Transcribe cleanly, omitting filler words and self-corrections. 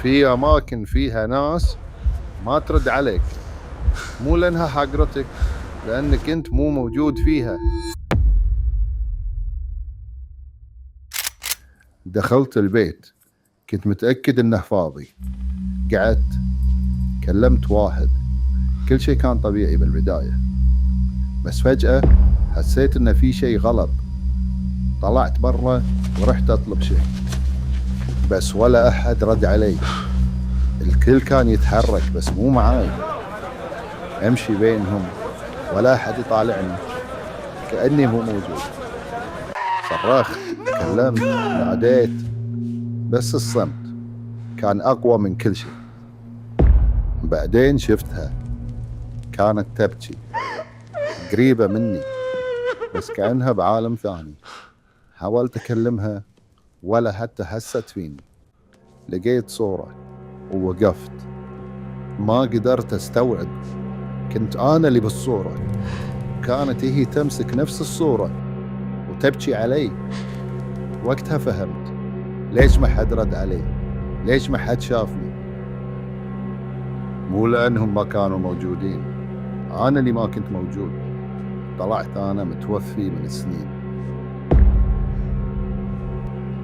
في أماكن فيها ناس ما ترد عليك، مو لأنها حقرتك، لأنك أنت مو موجود فيها. دخلت البيت، كنت متأكد إنه فاضي. قعدت، كلمت واحد، كل شيء كان طبيعي بالبداية، بس فجأة حسيت إن في شيء غلط. طلعت برا ورحت أطلب شيء، بس ولا أحد رد علي. الكل كان يتحرك بس مو معاي. أمشي بينهم ولا أحد يطالعني، كأني مو موجود. صرخت، تكلمت، ناديت، بس الصمت كان أقوى من كل شيء. بعدين شفتها، كانت تبكي قريبة مني بس كأنها بعالم ثاني. حاولت أكلمها ولا حتى حست فيني. لقيت صورة ووقفت، ما قدرت أستوعب. كنت أنا اللي بالصورة، كانت هي تمسك نفس الصورة وتبكي علي. وقتها فهمت ليش ما حد رد علي، ليش ما حد شافني. مو لأنهم ما كانوا موجودين، أنا اللي ما كنت موجود. طلعت أنا متوفي من سنين.